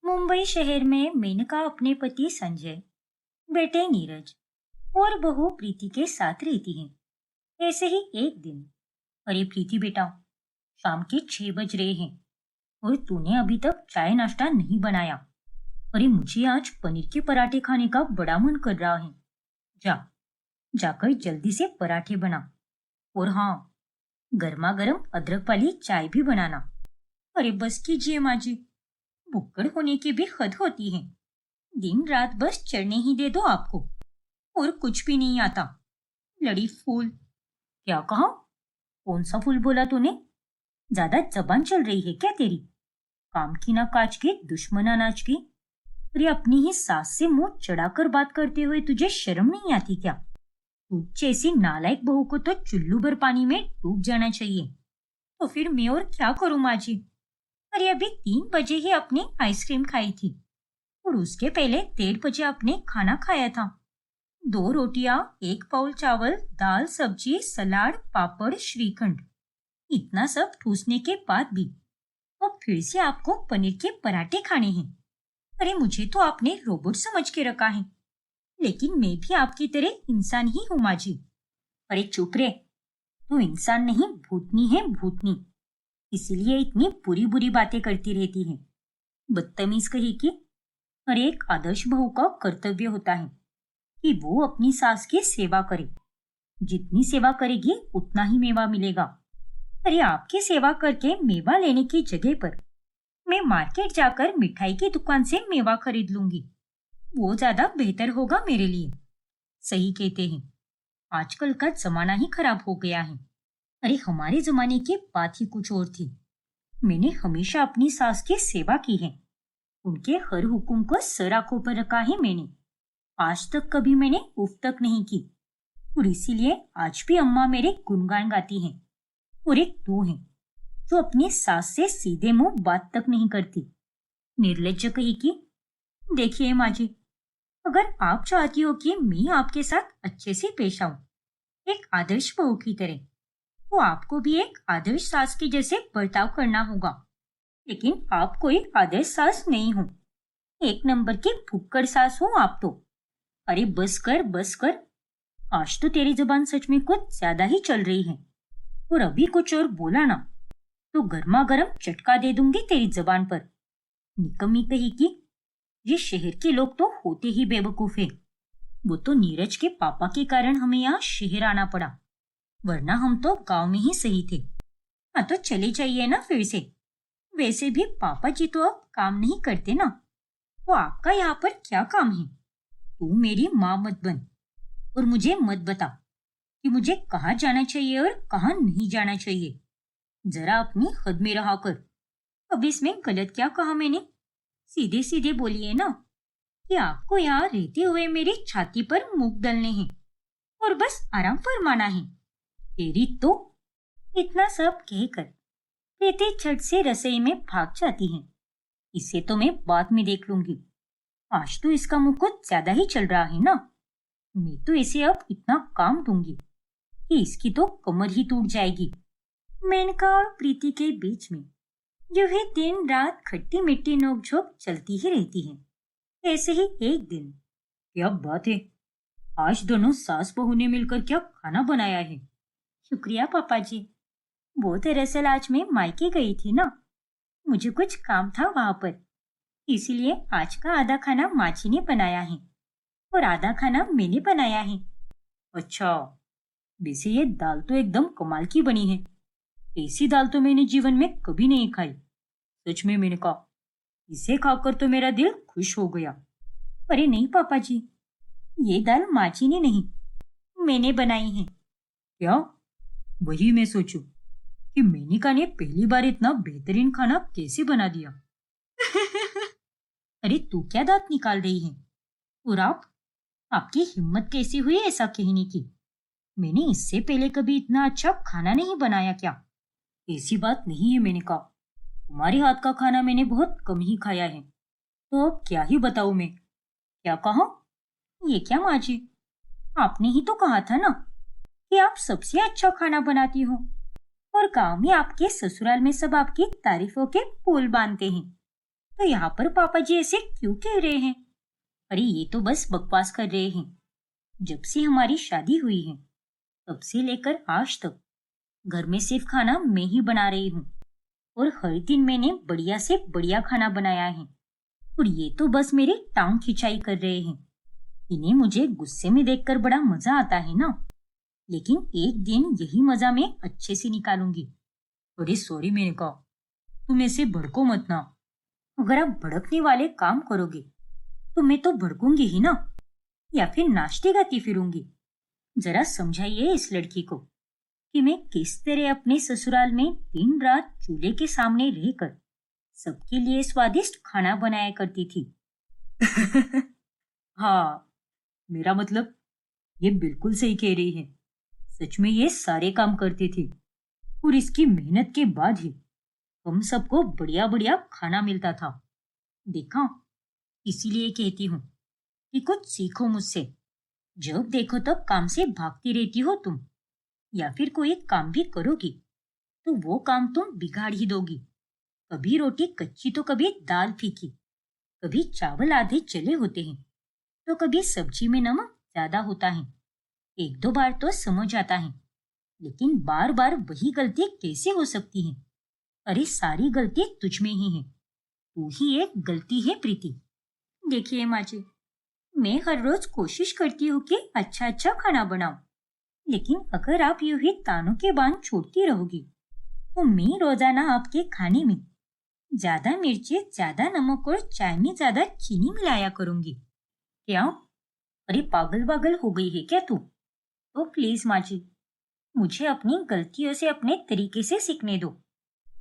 मुंबई शहर में मेनका अपने पति संजय, बेटे नीरज और बहू प्रीति के साथ रहती है। ऐसे ही एक दिन, अरे प्रीति बेटा, शाम के 6 बज रहे हैं और तूने अभी तक चाय नाश्ता नहीं बनाया। अरे मुझे आज पनीर के पराठे खाने का बड़ा मन कर रहा है। जा, जाकर जल्दी से पराठे बना। और हाँ, गर्मा गर्म अदरक वाली चाय भी बनाना। अरे बस कीजिए माँ जी, भुक्कड़ होने की भी हद होती है। दिन रात बस चढ़ने ही दे दो आपको, और कुछ भी नहीं आता। लड़ी फूल। क्या कहा? कौन सा फूल बोला तूने? ज्यादा जबान चल रही है क्या तेरी? काम की ना काज की, दुश्मन अनाज की। अरे अपनी ही सास से मुंह चढ़ाकर बात करते हुए तुझे शर्म नहीं आती क्या? तुझ जैसी नालायक बहू को तो चुल्लू भर पानी में डूब जाना चाहिए। तो फिर मैं और क्या करूं माँ जी? अरे अभी 3 बजे ही अपनी आइसक्रीम खाई थी और उसके पहले 1:30 बजे आपने खाना खाया था। 2 रोटियां, 1 पाउल चावल, दाल, सब्जी, सलाद, पापड़, श्रीखंड। इतना सब ठूसने के बाद भी अब फिर से आपको पनीर के पराठे खाने हैं। अरे मुझे तो आपने रोबोट समझ के रखा है, लेकिन मैं भी आपकी तरह इंसान ही हूँ माँ जी। अरे चुप रे, तू इंसान नहीं भूतनी है, भूतनी। इसीलिए इतनी बुरी बुरी बातें करती रहती है। बदतमीज कही की। और एक आदर्श बहू का कर्तव्य होता है कि वो अपनी सास की सेवा करे। जितनी सेवा करेगी उतना ही मेवा मिलेगा। अरे आपकी सेवा करके मेवा लेने की जगह पर मैं मार्केट जाकर मिठाई की दुकान से मेवा खरीद लूंगी। वो ज्यादा बेहतर होगा मेरे लिए। सही कहते हैं, आजकल का जमाना ही खराब हो गया है। अरे हमारे जमाने की बात ही कुछ और थी। मैंने हमेशा अपनी सास की सेवा की है। उनके हर हुक्म को सर आंखों पर रखा है मैंने। आज तक कभी मैंने उफ तक नहीं की। और इसीलिए आज भी अम्मा मेरे गुणगान गाती हैं। और एक तू है जो अपनी सास से सीधे मुंह बात तक नहीं करती। निर्लज्ज कही की। देखिए माँ जी, अगर आप चाहती हो कि मैं आपके साथ अच्छे से पेश आऊं, एक आदर्श बहू की तरह, तो आपको भी एक आदर्श सास के जैसे बर्ताव करना होगा। लेकिन आप कोई आदर्श सास नहीं हो। एक नंबर की फुक्कड़ सास हो आप तो। अरे बस कर, बस कर। आज तो तेरी जुबान सच में कुछ ज्यादा ही चल रही है। और अभी कुछ और बोला ना तो गर्मा गर्म चटका दे दूंगी तेरी जबान पर। निकम्मी कही कि ये शहर के लोग तो होते ही बेवकूफ है। वो तो नीरज के पापा के कारण हमें यहाँ शहर आना पड़ा, वरना हम तो गांव में ही सही थे। हाँ तो चले जाइए ना फिर से। वैसे भी पापा जी तो अब काम नहीं करते ना, तो आपका यहाँ पर क्या काम है? तू मेरी माँ मत बन और मुझे मत बता कि मुझे कहाँ जाना चाहिए और कहाँ नहीं जाना चाहिए। जरा अपनी हद में रहा कर। अब इसमें गलत क्या कहा मैंने? सीधे सीधे बोलिए ना कि आपको यहाँ रहते हुए मेरी छाती पर मुंह डालने हैं और बस आराम फरमाना है। तेरी तो। इतना सब कहकर प्रीति झट से रसोई में भाग जाती है। इसे तो मैं बाद में देख लूंगी। आज तो इसका मुंह कुछ ज्यादा ही चल रहा है ना। मैं तो इसे अब इतना काम दूंगी कि इसकी तो कमर ही टूट जाएगी। मेनका और प्रीति के बीच में जो है दिन रात खट्टी मिट्टी नोकझोंक चलती ही रहती है। ऐसे ही एक दिन, क्या बात है, आज दोनों सास बहू ने मिलकर क्या खाना बनाया है। शुक्रिया पापा जी। वो दरअसल आज मैं मायके गई थी ना, मुझे कुछ काम था वहां पर। इसीलिए आज का आधा खाना माँ जी ने बनाया है और आधा खाना मैंने बनाया है। अच्छा, वैसे ये दाल तो एकदम कमाल की बनी है। ऐसी दाल तो मैंने जीवन में कभी नहीं खाई। सच में मैंने कहा, इसे खाकर तो मेरा दिल खुश हो गया। अरे नहीं पापा जी, ये दाल माँ जी ने नहीं, मैंने बनाई है। क्या? वही मैं सोचूं कि मेनिका ने पहली बार इतना बेहतरीन खाना कैसे बना दिया। अरे तू क्या दांत निकाल रही है? और आपकी हिम्मत कैसी हुई ऐसा कहने की? मैंने इससे पहले कभी इतना अच्छा खाना नहीं बनाया क्या? ऐसी बात नहीं है मैंने कहा, तुम्हारे हाथ का खाना मैंने बहुत कम ही खाया है, तो अब क्या ही बताऊं मैं। क्या कहा? ये क्या माँ जी, आपने ही तो कहा था ना कि आप सबसे अच्छा खाना बनाती हो और गांव में आपके ससुराल में सब आपकी तारीफों के पुल बांधते हैं। तो यहाँ पर पापा जी ऐसे क्यों कह रहे हैं? अरे ये तो बस बकवास कर रहे हैं। जब से हमारी शादी हुई है तब से लेकर आज तक घर में सिर्फ खाना मैं ही बना रही हूँ और हर दिन मैंने बढ़िया से बढ़िया खाना बनाया है और ये तो बस मेरी टांग खिंचाई कर रहे हैं। इन्हें मुझे गुस्से में देखकर बड़ा मजा आता है ना, लेकिन एक दिन यही मजा मैं अच्छे से निकालूंगी। अरे सॉरी मैंने कहा, तुम ऐसे भड़को मत ना। अगर आप भड़कने वाले काम करोगे तो मैं तो भड़कूंगी ही ना, या फिर नाचती गाती फिरूंगी। जरा समझाइए इस लड़की को कि मैं किस तरह अपने ससुराल में दिन रात चूल्हे के सामने रहकर सबके लिए स्वादिष्ट खाना बनाया करती थी। हाँ, मेरा मतलब ये बिल्कुल सही कह रही है। सच में ये सारे काम करती थी और इसकी मेहनत के बाद ही हम सबको बढ़िया बढ़िया खाना मिलता था। देखा, इसीलिए कहती हूँ कि कुछ सीखो मुझसे। जब देखो तब काम से भागती रहती हो तुम, या फिर कोई काम भी करोगी तो वो काम तुम बिगाड़ ही दोगी। कभी रोटी कच्ची तो कभी दाल फीकी, कभी चावल आधे जले होते हैं तो कभी सब्जी में नमक ज्यादा होता है। एक दो बार तो समझ आता है, लेकिन बार बार वही गलती कैसे हो सकती है? अरे सारी गलती तुझ में ही है। तू ही एक गलती है प्रीति। देखिए माँ जी, मैं हर रोज कोशिश करती हूँ कि अच्छा अच्छा खाना बनाऊं, लेकिन अगर आप यूं ही तानों के बांध छोड़ती रहोगी तो मैं रोजाना आपके खाने में ज्यादा मिर्ची, ज्यादा नमक और चाय में ज्यादा चीनी मिलाया करूंगी। क्या? अरे पागल पागल हो गई है क्या तू? तो प्लीज माँ जी, मुझे अपनी गलतियों से अपने तरीके से सीखने दो।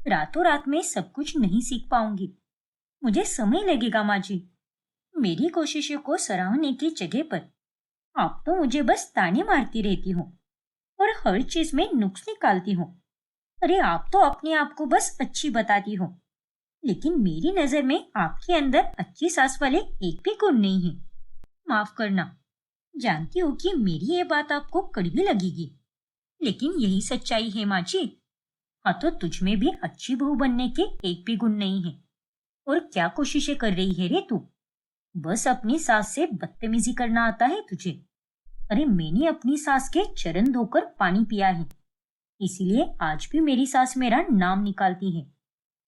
रातों रात में सब कुछ नहीं सीख पाऊंगी, मुझे समय लगेगा माँ जी। मेरी कोशिशों को सराहने की जगह पर आप तो मुझे बस ताने मारती रहती हो और हर चीज में नुक्स निकालती हो। अरे आप तो अपने आप को बस अच्छी बताती हो, लेकिन मेरी नजर में आपके अंदर अच्छी सास वाले एक भी गुण नहीं है। माफ करना, जानती हो कि मेरी ये बात आपको कड़वी लगेगी, लेकिन यही सच्चाई है माँ जी। हाँ तो तुझ में भी अच्छी बहू बनने के एक भी गुण नहीं है। और क्या कोशिशें कर रही है रे तू? बस अपनी सास से बदतमीजी करना आता है तुझे। अरे मैंने अपनी सास के चरण धोकर पानी पिया है, इसीलिए आज भी मेरी सास मेरा नाम निकालती है।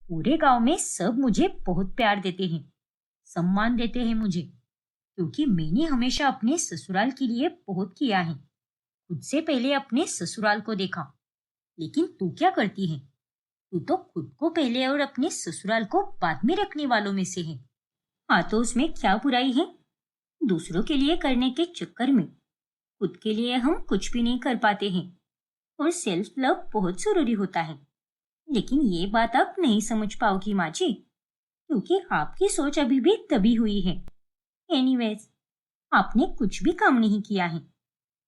पूरे गांव में सब मुझे बहुत प्यार देते हैं, सम्मान देते हैं मुझे, क्योंकि मैंने हमेशा अपने ससुराल के लिए बहुत किया है। खुद से पहले अपने ससुराल को देखा, लेकिन तू क्या करती है? तू तो खुद को पहले और अपने ससुराल को बाद में रखने वालों में से है। हाँ तो उसमें क्या बुराई है? दूसरों के लिए करने के चक्कर में खुद के लिए हम कुछ भी नहीं कर पाते हैं और सेल्फ लव बहुत जरूरी होता है। लेकिन ये बात आप नहीं समझ पाओगी माँ जी, क्योंकि आपकी सोच अभी भी दबी हुई है। एनीवेज, आपने कुछ भी काम नहीं किया है,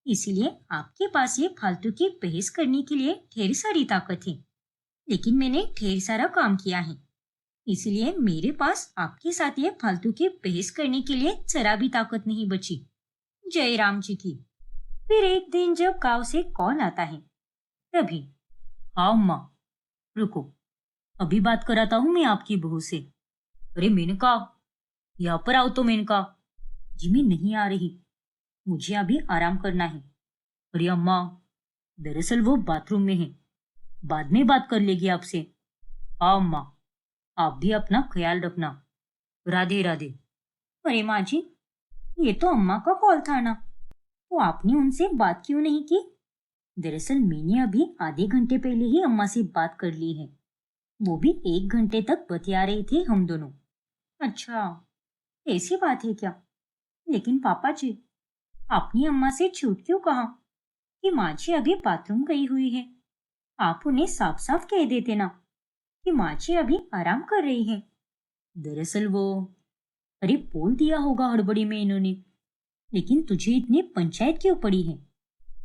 इसीलिए आपके पास ये फालतू की बहस करने के लिए ढेर सारी ताकत है। लेकिन मैंने ढेर सारा काम किया है, इसलिए मेरे पास आपके साथ ये फालतू की बहस करने के लिए जरा भी ताकत नहीं बची। जय राम जी की। फिर एक दिन जब गांव से कॉल आता है तभी, हाँ अम्मा, रुको, अभी बात कराता हूँ मैं आपकी बहू से। अरे मेनका, यहाँ पर आओ तो मेनका। जिमी नहीं आ रही, मुझे अभी आराम करना है। अरे अम्मा, दरअसल वो बाथरूम में है, बाद में बात कर लेगी आपसे। हाँ अम्मा, आप भी अपना ख्याल रखना। राधे राधे। अरे माँ जी, ये तो अम्मा का कॉल था ना, तो आपने उनसे बात क्यों नहीं की? दरअसल मैंने अभी आधे घंटे पहले ही अम्मा से बात कर ली है, वो भी 1 घंटे तक बतिया रहे थे हम दोनों। अच्छा, ऐसी बात है क्या? लेकिन पापा जी, आपने अम्मा से झूठ क्यों कहा कि माँ जी अभी बाथरूम गई हुई है? आप उन्हें साफ साफ कह देते ना कि माँ जी अभी आराम कर रही है। दरअसल वो, अरे बोल दिया होगा हड़बड़ी में इन्होंने, लेकिन तुझे इतनी पंचायत क्यों पड़ी है?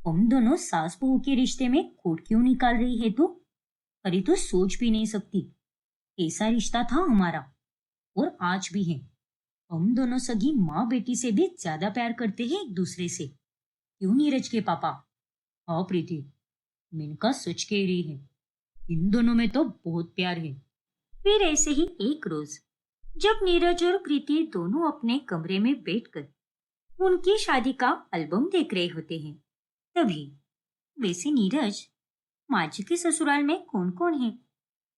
हम दोनों सास बहू के रिश्ते में खोट क्यों निकाल रही है तू? अरे तू सोच भी नहीं सकती, ऐसा रिश्ता था हमारा और आज भी है। हम दोनों सगी माँ बेटी से भी ज्यादा प्यार करते हैं एक दूसरे से। क्यों नीरज के पापा? हाँ प्रीति, मिनका सच कह रही है, इन दोनों में तो बहुत प्यार है। फिर ऐसे ही एक रोज जब नीरज और प्रीति दोनों अपने कमरे में बैठकर उनकी शादी का एल्बम देख रहे होते हैं, तभी, वैसे नीरज, माँ जी के ससुराल में कौन कौन है?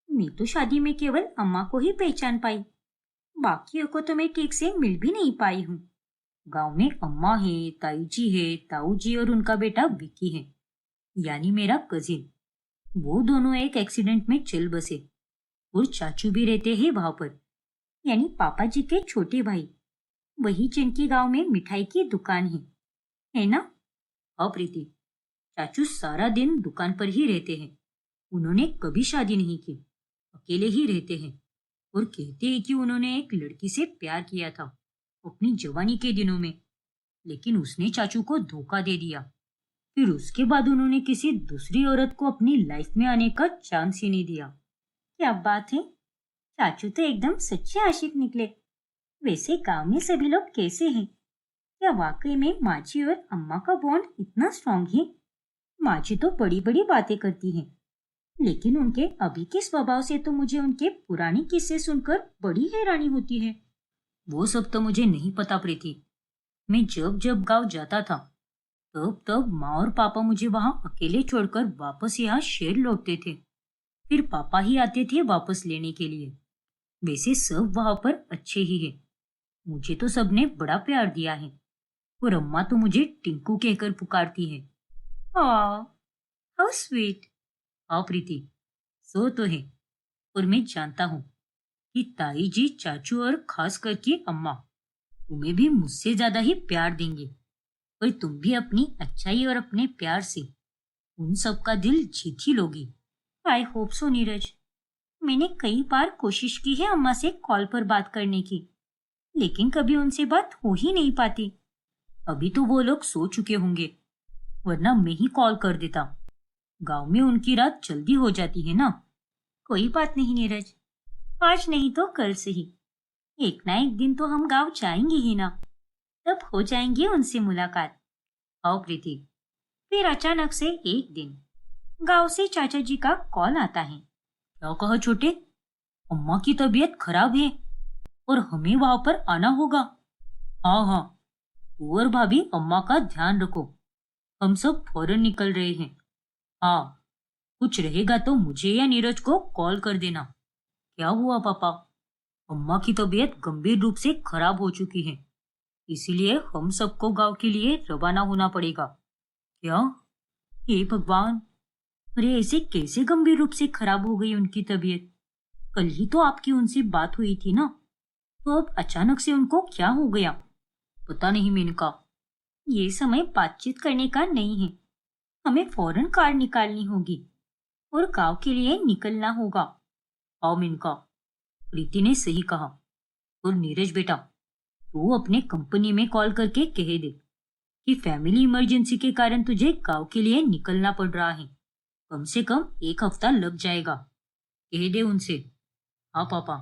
मैं तो शादी में केवल अम्मा को ही पहचान पाई, बाकियों को तो मैं ठीक से मिल भी नहीं पाई हूँ। गांव में अम्मा है, ताई जी है, ताऊ जी और उनका बेटा विक्की है, यानी मेरा कजिन। वो दोनों एक एक्सीडेंट में चल बसे और चाचू भी रहते हैं वहां पर, यानी पापा जी के छोटे भाई, वही जिनकी गांव में मिठाई की दुकान है ना? हाँ प्रीति, चाचू सारा दिन दुकान पर ही रहते हैं। उन्होंने कभी शादी नहीं की, अकेले ही रहते हैं और कहते हैं कि उन्होंने एक लड़की से प्यार किया था अपनी जवानी के दिनों में, लेकिन उसने चाचू को धोखा दे दिया। फिर उसके बाद उन्होंने किसी दूसरी औरत को अपनी लाइफ में आने का चांस ही नहीं दिया। क्या बात है, चाचू तो एकदम सच्चे आशिक निकले। वैसे गांव में सभी लोग कैसे हैं? क्या वाकई में माची और अम्मा का बॉन्ड इतना स्ट्रांग है? माची तो बड़ी बड़ी बातें करती हैं, लेकिन उनके अभी के स्वभाव से तो मुझे उनके पुराने किस्से सुनकर बड़ी हैरानी होती है। वो सब तो मुझे नहीं पता प्रीति। मैं जब जब गांव जाता था, तब तब माँ और पापा मुझे वहां अकेले छोड़कर वापस यहाँ शहर लौटते थे। फिर पापा ही आते थे वापस लेने के लिए। वैसे सब वहां पर अच्छे ही है, मुझे तो सबने बड़ा प्यार दिया है और अम्मा तो मुझे टिंकू कहकर पुकारती है। हाँ, हाउ स्वीट। हाँ प्रीति, सो तो है। और मैं जानता हूँ कि ताई जी, चाचू और खास करके अम्मा तुम्हें भी मुझसे ज्यादा ही प्यार देंगे, और तुम भी अपनी अच्छाई और अपने प्यार से उन सबका दिल जीत ही लोगी। I hope so Neeraj. मैंने कई बार कोशिश की है अम्मा से कॉल पर बात करने की, लेकिन कभी उनसे बात हो ही नहीं पाती। अभी तो वो लोग सो चुके होंगे, वरना मैं ही कॉल कर देता। गांव में उनकी रात जल्दी हो जाती है ना। कोई बात नहीं नीरज, आज नहीं तो कल से ही एक ना एक दिन तो हम गांव जाएंगे ही ना, तब हो जाएंगे उनसे मुलाकात। आओ प्रीति। फिर अचानक से एक दिन गांव से चाचा जी का कॉल आता है। क्या कहा छोटे? अम्मा की तबीयत खराब है और हमें वहां पर आना होगा। हाँ हाँ, तू और भाभी अम्मा का ध्यान रखो, हम सब फौरन निकल रहे हैं। हाँ, कुछ रहेगा तो मुझे या नीरज को कॉल कर देना। क्या हुआ पापा? अम्मा की तबीयत गंभीर रूप से खराब हो चुकी है, इसीलिए हम सबको गांव के लिए रवाना होना पड़ेगा। क्या? हे भगवान, अरे ऐसे कैसे गंभीर रूप से खराब हो गई उनकी तबीयत? कल ही तो आपकी उनसे बात हुई थी ना, तो अब अचानक से उनको क्या हो गया? पता नहीं मेनका, ये समय बातचीत करने का नहीं है। हमें फौरन कार निकालनी होगी और गांव के लिए निकलना होगा। आओ मेनका, प्रीति ने सही कहा। और नीरज बेटा, तू अपने कंपनी में कॉल करके कह दे कि फैमिली इमरजेंसी के कारण तुझे गांव के लिए निकलना पड़ रहा है। कम से कम 1 हफ्ता लग जाएगा, कह दे उनसे। हाँ पापा,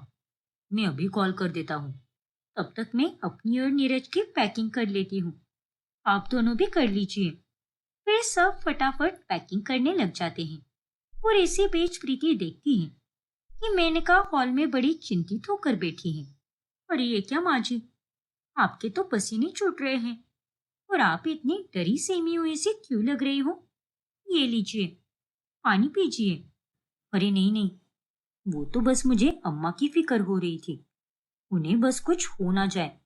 मैं अभी कॉल कर देता हूँ। तब तक मैं अपनी और नीरज की पैकिंग कर लेती हूँ, आप दोनों भी कर लीजिए। फिर सब फटाफट पैकिंग करने लग जाते हैं और इसी बीच प्रीति देखती है कि मेनका हॉल में बड़ी चिंतित होकर बैठी है। अरे ये क्या माँ जी, आपके तो पसीने छूट रहे हैं और आप इतनी डरी सहमी हुई सी क्यों लग रही हो? ये लीजिए, पानी पीजिए। अरे नहीं नहीं, वो तो बस मुझे अम्मा की फिक्र हो रही थी। उन्हें बस कुछ हो ना जाए।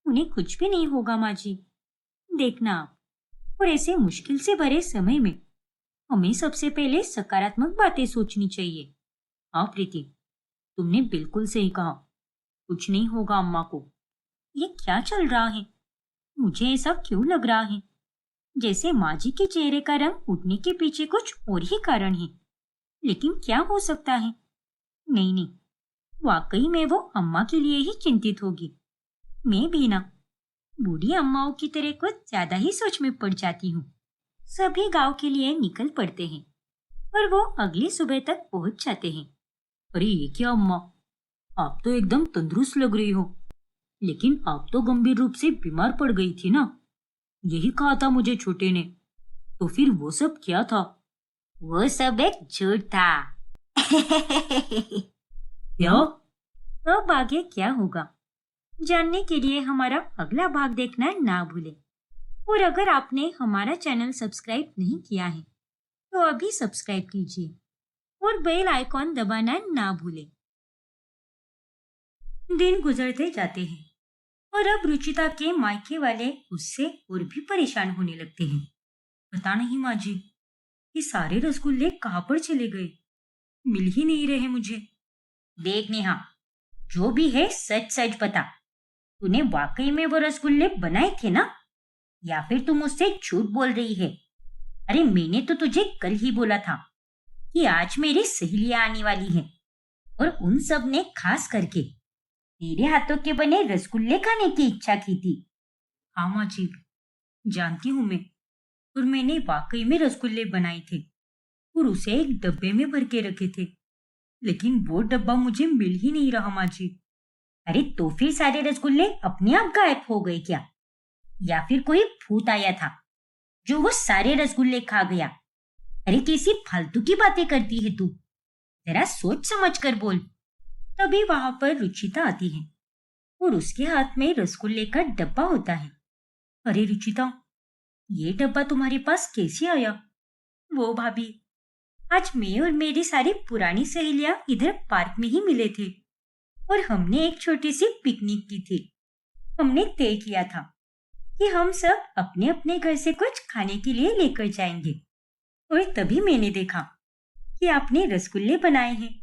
उन्हें कुछ भी नहीं होगा माँ जी, देखना आप। और ऐसे मुश्किल से भरे समय में हमें सबसे पहले सकारात्मक बातें सोचनी चाहिए। हाँ प्रीति, तुमने बिल्कुल सही कहा, कुछ नहीं होगा अम्मा को। ये क्या चल रहा है? मुझे ऐसा क्यों लग रहा है जैसे माँ जी के चेहरे का रंग उठने के पीछे कुछ और ही कारण है। लेकिन क्या हो सकता है? नहीं नहीं, वाकई में वो अम्मा के लिए ही चिंतित होगी। मैं भी ना बूढ़ी अम्माओं की तरह कुछ ज्यादा ही सोच में पड़ जाती हूँ। सभी गांव के लिए निकल पड़ते हैं और वो अगली सुबह तक पहुंच जाते हैं। अरे ये क्या अम्मा, आप तो एकदम तंदुरुस्त लग रही हो, लेकिन आप तो गंभीर रूप से बीमार पड़ गई थी ना, यही कहा था मुझे छोटे ने। तो फिर वो सब क्या था? वो सब एक झूठ था। क्या? अब आगे क्या होगा जानने के लिए हमारा अगला भाग देखना ना भूलें। और अगर आपने हमारा चैनल सब्सक्राइब नहीं किया है तो अभी सब्सक्राइब कीजिए और बेल आइकॉन दबाना ना भूलें। दिन गुजरते जाते हैं और अब रुचिता के मायके वाले उससे और भी परेशान होने लगते हैं। पता नहीं माँ जी, ये सारे रसगुल्ले कहाँ पर चले गए, मिल ही नहीं रहे मुझे। देख नेहा, जो भी है सच सच बता, तूने वाकई में वो रसगुल्ले बनाए थे ना, या फिर तुम मुझसे झूठ बोल रही है? अरे मैंने तो तुझे कल ही बोला था कि आज मेरी सहेलियां आने वाली हैं और उन सब ने खास करके तेरे हाथों के बने रसगुल्ले खाने की इच्छा की थी। हाँ माँ जी, जानती हूँ मैं, और मैंने वाकई में रसगुल्ले बनाए थे और उसे एक डब्बे में भर के रखे थे, लेकिन वो डब्बा मुझे मिल ही नहीं रहा माँ जी। अरे तो फिर सारे रसगुल्ले अपने आप गायब हो गए क्या, या फिर कोई भूत आया था जो वो सारे रसगुल्ले खा गया? अरे कैसी फालतू की बातें करती है तू, जरा सोच समझ कर बोल। तभी वहां पर रुचिता आती है और उसके हाथ में रसगुल्ले का डब्बा होता है। अरे रुचिता, ये डब्बा तुम्हारे पास कैसे आया? वो भाभी, आज मैं और मेरी सारी पुरानी सहेलियां इधर पार्क में ही मिले थे और हमने एक छोटी सी पिकनिक की थी। हमने तय किया था कि हम सब अपने अपने घर से कुछ खाने के लिए लेकर जाएंगे, और तभी मैंने देखा कि आपने रसगुल्ले बनाए हैं,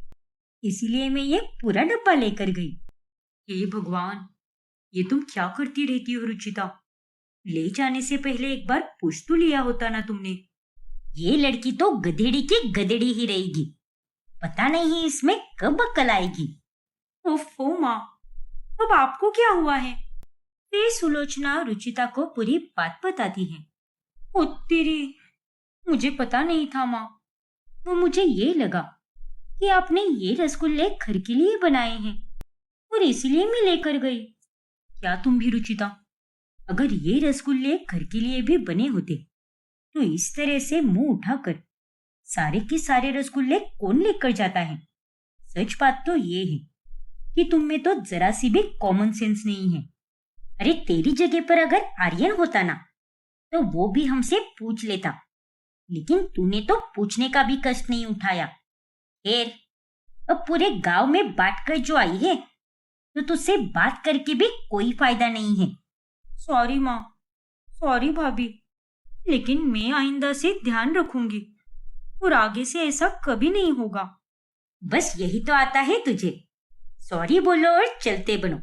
इसीलिए मैं ये पूरा डब्बा लेकर गई। हे भगवान, ये तुम क्या करती रहती हो रुचिता? ले जाने से पहले एक बार पूछ तो लिया होता ना तुमने। ये लड़की तो गधेड़ी की गधेड़ी ही रहेगी, पता नहीं इसमें कब अक्ल आएगी। ओफो माँ, अब आपको क्या हुआ है? फिर सुलोचना रुचिता को पूरी बात बताती है। ओ तेरी, मुझे पता नहीं था माँ, वो मुझे ये लगा कि आपने ये रसगुल्ले घर के लिए बनाए हैं और इसीलिए मैं लेकर गई। क्या तुम भी रुचिता, अगर ये रसगुल्ले घर के लिए भी बने होते तो इस तरह से मुंह उठाकर सारे के सारे रसगुल्ले कौन लेकर जाता है? सच बात तो ये है कि तुम में तो जरा सी भी कॉमन सेंस नहीं है। अरे तेरी जगह पर अगर आर्यन होता ना तो वो भी हमसे पूछ लेता, लेकिन तूने तो पूछने का भी कष्ट नहीं उठाया। खैर, अब पूरे गांव में बांट कर जो आई है तो तुझसे बात करके भी कोई फायदा नहीं है। सॉरी माँ, सॉरी भाभी, लेकिन मैं आइंदा से ध्यान रखूंगी और आगे से ऐसा कभी नहीं होगा। बस यही तो आता है तुझे, सॉरी बोलो और चलते बनो,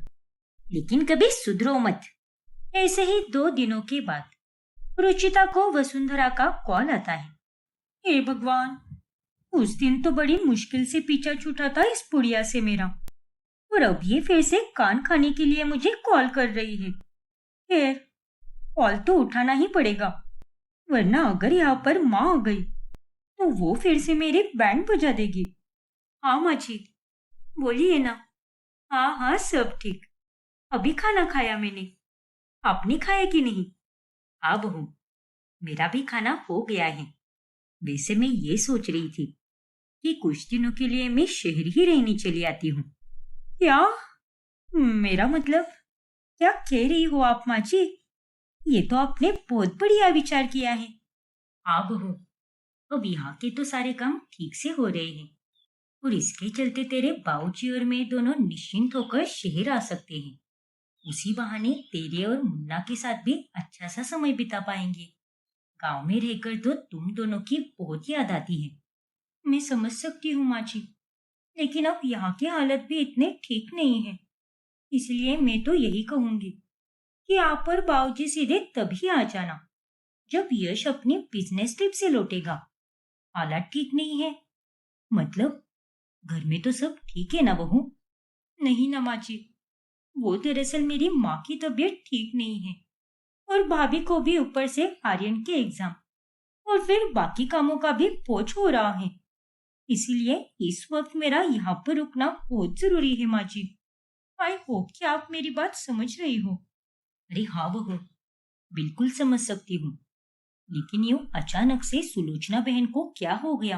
लेकिन कभी सुधरो मत। ऐसे ही 2 दिनों के बाद रुचिता को वसुंधरा का कॉल आता है। हे भगवान, उस दिन तो बड़ी मुश्किल से पीछा छूटा था इस पुड़िया से मेरा, और अब ये फिर से कान खाने के लिए मुझे कॉल कर रही है। खैर, कॉल तो उठाना ही पड़ेगा, वरना अगर यहाँ पर माँ आ गई तो वो फिर से मेरी बैंड बजा देगी। हाँ माँ जी, बोलिए ना। हाँ हाँ, सब ठीक, अभी खाना खाया मैंने, आपने खाया कि नहीं? हाँ बहू, मेरा भी खाना हो गया है। वैसे मैं ये सोच रही थी कि कुछ दिनों के लिए मैं शहर ही रहने चली आती हूँ। क्या? मेरा मतलब, क्या कह रही हो आप माँ जी? ये तो आपने बहुत बढ़िया विचार किया है। हाँ बहू, अब यहाँ के तो सारे काम ठीक से हो रहे हैं और इसके चलते तेरे बाबूजी और मैं दोनों निश्चिंत होकर शहर आ सकते हैं। उसी बहाने तेरे और मुन्ना के साथ भी अच्छा सा समय बिता पाएंगे। गांव में रहकर तो तुम दोनों की बहुत याद आती है। मैं समझ सकती हूँ माँ जी, लेकिन अब यहाँ की हालत भी इतने ठीक नहीं है, इसलिए मैं तो यही कहूंगी कि आप और बाबूजी सीधे तभी आ जाना जब यश अपनी बिजनेस ट्रिप से लौटेगा। हालात ठीक नहीं है, मतलब घर में तो सब ठीक है ना बहू? नहीं ना माँ जी, वो दरअसल मेरी माँ की तबीयत ठीक नहीं है और भाभी को भी ऊपर से आर्यन के एग्जाम और फिर बाकी कामों का भी बोझ हो रहा है, इसीलिए इस वक्त मेरा यहाँ पर रुकना बहुत जरूरी है माँ जी। आई होप कि आप मेरी बात समझ रही हो। अरे हाँ बहू, बिल्कुल समझ सकती हूँ, लेकिन यूं अचानक से सुलोचना बहन को क्या हो गया?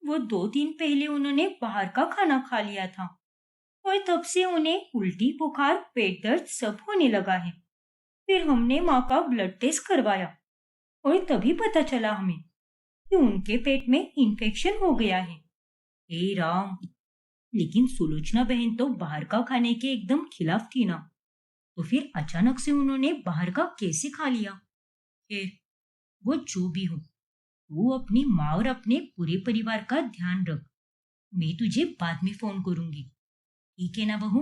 वो 2 दिन पहले उन्होंने बाहर का खाना खा लिया था और तब से उन्हें उल्टी, बुखार, पेट दर्द सब होने लगा है। फिर हमने माँ का ब्लड टेस्ट करवाया और तभी पता चला हमें कि उनके पेट में इन्फेक्शन हो गया है। हे राम! लेकिन सुलोचना बहन तो बाहर का खाने के एकदम खिलाफ थी ना, तो फिर अचानक से उन्होंने बाहर का कैसे खा लिया? खैर, वो जो भी हो, तू अपनी माँ और अपने पूरे परिवार का ध्यान रख। मैं तुझे बाद में फोन करूंगी, ठीक है ना बहू?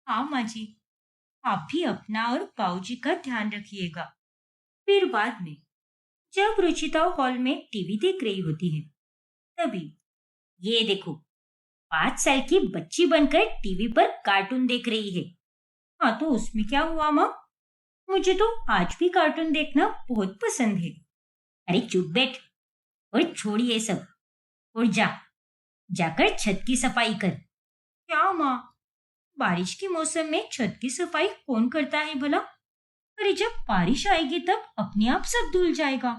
हाँ माँ जी, आप भी अपना और बाबूजी का ध्यान रखिएगा। फिर बाद में जब रुचिता हॉल में टीवी देख रही होती है, तभी ये देखो, 5 साल की बच्ची बनकर टीवी पर कार्टून देख रही है। हाँ, तो उसमें क्या हुआ माँ? मुझे तो आज भी कार्टून देखना बहुत पसंद है। अरे चुप बैठ और छोड़ ये सब और जाकर छत की सफाई कर। क्या माँ? बारिश के मौसम में छत की सफाई कौन करता है भला? अरे जब बारिश आएगी तब अपने आप सब धुल जाएगा।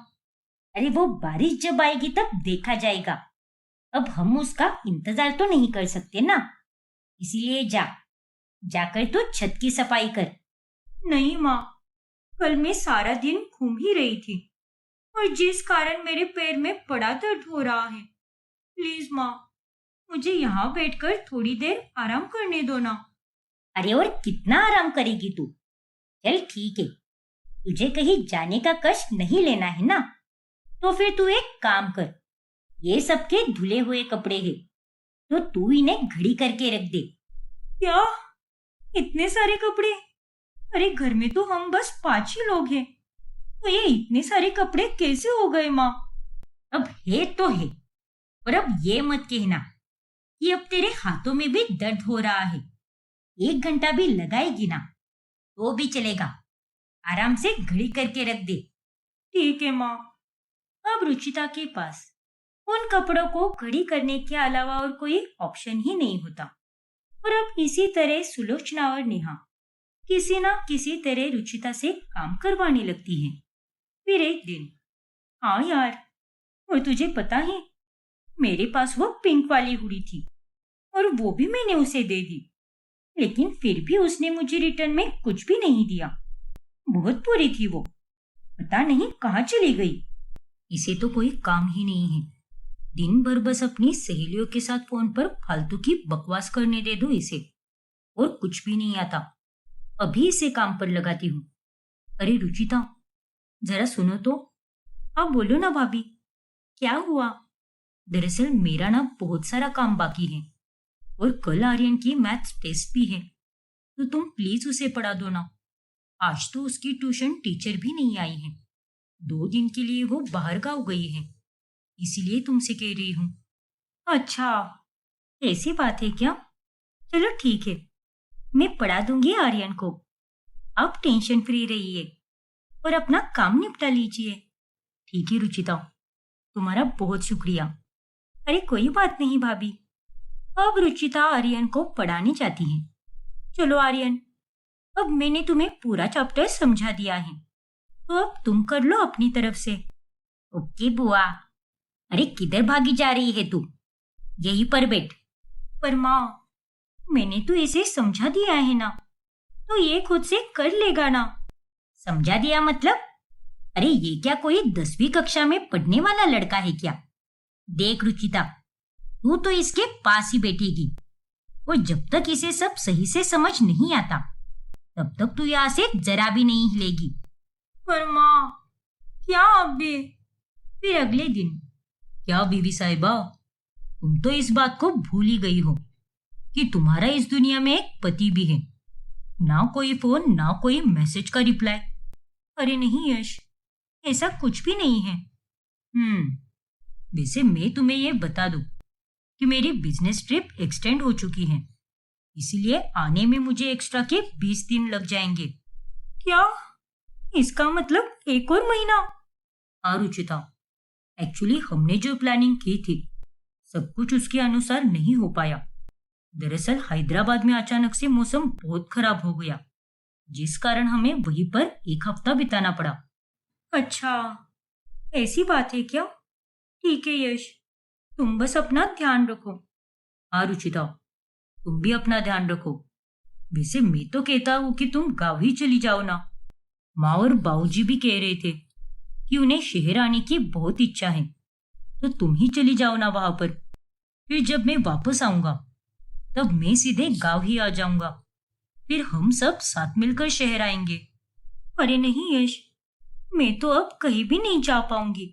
अरे वो बारिश जब आएगी तब देखा जाएगा। अब हम उसका इंतजार तो नहीं कर सकते ना, इसीलिए जाकर तो छत की सफाई कर। नहीं माँ, कल मैं सारा दिन घूम ही रही थी और जिस कारण मेरे पैर में बड़ा दर्द हो रहा है। प्लीज माँ, मुझे यहाँ बैठकर थोड़ी देर आराम करने दो ना। अरे और कितना आराम करेगी तू? चल ठीक है, तुझे कहीं जाने का कष्ट नहीं लेना है ना, तो फिर तू एक काम कर, ये सबके धुले हुए कपड़े हैं, तो तू इन्हें घड़ी करके रख दे। क्या? इतने सारे कपड़े? अरे घर में तो हम बस 5 ही लोग हैं, तो ये इतने सारे कपड़े कैसे हो गए माँ? अब है तो है, पर अब ये मत कहना कि अब तेरे हाथों में भी दर्द हो रहा है। 1 घंटा भी लगाएगी ना तो भी चलेगा, आराम से घड़ी करके रख दे। ठीक है माँ। अब रुचिता के पास उन कपड़ों को घड़ी करने के अलावा और कोई ऑप्शन ही नहीं होता, और अब इसी तरह सुलोचना और नेहा किसी ना किसी तरह रुचिता से काम करवाने लगती हैं। फिर एक दिन, हाँ यार, और तुझे पता है, मेरे पास वो पिंक वाली हुडी थी और वो भी मैंने उसे दे दी, लेकिन फिर भी उसने मुझे रिटर्न में कुछ भी नहीं दिया। बहुत बुरी थी वो, पता नहीं कहाँ चली गई। इसे तो कोई काम ही नहीं है, दिन भर बस अपनी सहेलियों के साथ फोन पर फालतू की बकवास करने दे दो इसे, और कुछ भी नहीं आता। अभी इसे काम पर लगाती हूँ। अरे रुचिता, जरा सुनो तो। हाँ बोलो ना भाभी, क्या हुआ? दरअसल मेरा ना बहुत सारा काम बाकी है और कल आर्यन की मैथ्स टेस्ट भी है, तो तुम प्लीज उसे पढ़ा दो ना। आज तो उसकी ट्यूशन टीचर भी नहीं आई है, 2 दिन के लिए वो बाहर गाँव गई है, इसीलिए तुमसे कह रही हूँ। अच्छा, ऐसी बात है क्या? चलो ठीक है, मैं पढ़ा दूंगी आर्यन को। आप टेंशन फ्री रहिए और अपना काम निपटा लीजिए। ठीक है रुचिता, तुम्हारा बहुत शुक्रिया। अरे कोई बात नहीं भाभी। अब रुचिता आर्यन को पढ़ाने जाती है। चलो आर्यन, अब मैंने तुम्हें पूरा चैप्टर समझा दिया है, तो अब तुम कर लो अपनी तरफ से। ओके बुआ। अरे किधर भागी जा रही है तू? यहीं पर बैठ। पर माँ, मैंने तो इसे समझा दिया है ना, तो ये खुद से कर लेगा ना। समझा दिया मतलब? अरे ये क्या कोई 10वीं कक्षा में पढ़ने वाला लड़का है क्या? देख रुचिता, तू तो इसके पास ही बैठेगी और जब तक इसे सब सही से समझ नहीं आता तब तक तू यहाँ से जरा भी नहीं हिलेगी। पर माँ, क्या अभी? फिर अगले दिन, क्या बीवी साहिबा, तुम तो इस बात को भूल ही गई हो कि तुम्हारा इस दुनिया में एक पति भी है। ना कोई फोन, ना कोई मैसेज का रिप्लाई। अरे नहीं यश, ऐसा कुछ भी नहीं है। वैसे मैं तुम्हें ये बता दूं कि मेरी बिजनेस ट्रिप एक्सटेंड हो चुकी है, इसीलिए आने में मुझे एक्स्ट्रा के 20 दिन लग जाएंगे। क्या? इसका मतलब 1 और महीना? हाँ रुचिता, एक्चुअली हमने जो प्लानिंग की थी सब कुछ उसके अनुसार नहीं हो पाया। दरअसल हैदराबाद में अचानक से मौसम बहुत खराब हो गया, जिस कारण हमें वहीं पर 1 हफ्ता बिताना पड़ा। अच्छा, ऐसी बात है क्या? ठीक है यश, तुम बस अपना ध्यान रखो। हाँ रुचिता, तुम भी अपना ध्यान रखो। वैसे मैं तो कहता हूँ कि तुम गाँव ही चली जाओ ना। माँ और बाबूजी भी कह रहे थे कि उन्हें शहर आने की बहुत इच्छा है, तो तुम ही चली जाओ ना वहां पर। फिर जब मैं वापस आऊंगा तब मैं सीधे गांव ही आ जाऊंगा। फिर हम सब साथ मिलकर शहर आएंगे। अरे नहीं यश, मैं तो अब कहीं भी नहीं जा पाऊंगी।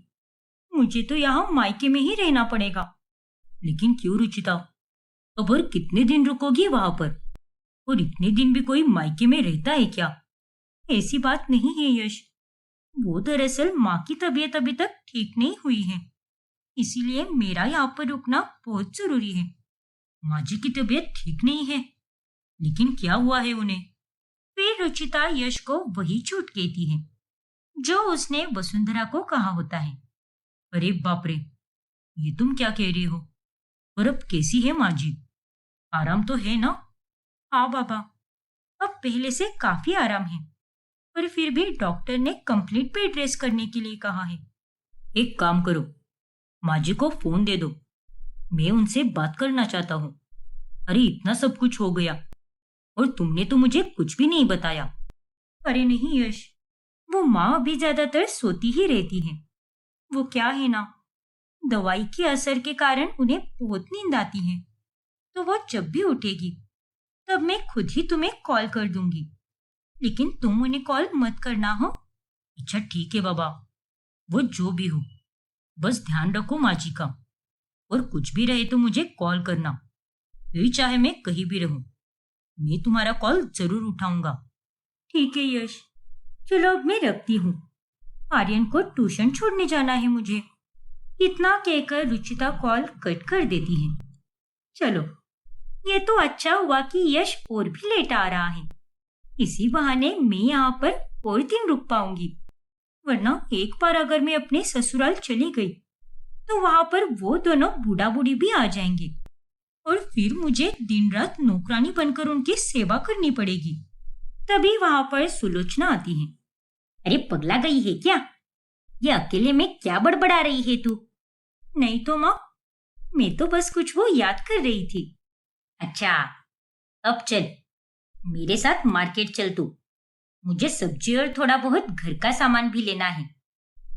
मुझे तो यहाँ मायके में ही रहना पड़ेगा। लेकिन क्यों रुचिता, अब और कितने दिन रुकोगी वहां पर? और इतने दिन भी कोई मायके में रहता है क्या? ऐसी बात नहीं है यश। वो दरअसल माँ की तबीयत अभी तक ठीक नहीं हुई है, इसीलिए मेरा यहाँ पर रुकना बहुत जरूरी है। माँ जी की तबीयत ठीक नहीं है, लेकिन क्या हुआ है उन्हें? फिर रुचिता यश को वही झूठ कहती है जो उसने वसुंधरा को कहा होता है। अरे बाप रे, ये तुम क्या कह रही हो? और अब कैसी है माँ जी? आराम तो है ना? हाँ बाबा, अब पहले से काफी आराम है, पर फिर भी डॉक्टर ने कंप्लीट बेड रेस्ट करने के लिए कहा है। एक काम करो, माँ जी को फोन दे दो, मैं उनसे बात करना चाहता हूँ। अरे इतना सब कुछ हो गया और तुमने तो मुझे कुछ भी नहीं बताया। अरे नहीं यश, वो माँ अभी ज्यादातर सोती ही रहती है। वो क्या है ना, दवाई के असर के कारण उन्हें बहुत नींद आती है, तो वो जब भी उठेगी तब मैं खुद ही तुम्हें कॉल कर दूंगी। लेकिन तुम उन्हें कॉल मत करना हो। अच्छा ठीक है बाबा, वो जो भी हो, बस ध्यान रखो माँ जी का। और कुछ भी रहे तो मुझे कॉल करना, फिर चाहे मैं कहीं भी रहूं, मैं तुम्हारा कॉल जरूर उठाऊंगा। ठीक है यश, चलो अब मैं रखती हूँ। आर्यन को ट्यूशन छोड़ने जाना है मुझे। इतना कहकर रुचिता कॉल कट कर देती है। चलो, ये तो अच्छा हुआ कि यश और भी लेट आ रहा है। इसी बहाने मैं यहाँ पर और दिन रुक पाऊंगी। वरना एक बार अगर मैं अपने ससुराल चली गई तो वहां पर वो दोनों बूढ़ा बूढ़ी भी आ जाएंगे और फिर मुझे दिन रात नौकरानी बनकर उनकी सेवा करनी पड़ेगी। तभी वहां पर सुलोचना आती है। अरे पगला गई है क्या? ये अकेले में क्या बड़बड़ा रही है तू? नहीं तो माँ, मैं तो बस कुछ वो याद कर रही थी। अच्छा, अब चल मेरे साथ मार्केट चल तू। मुझे सब्जी और थोड़ा बहुत घर का सामान भी लेना है।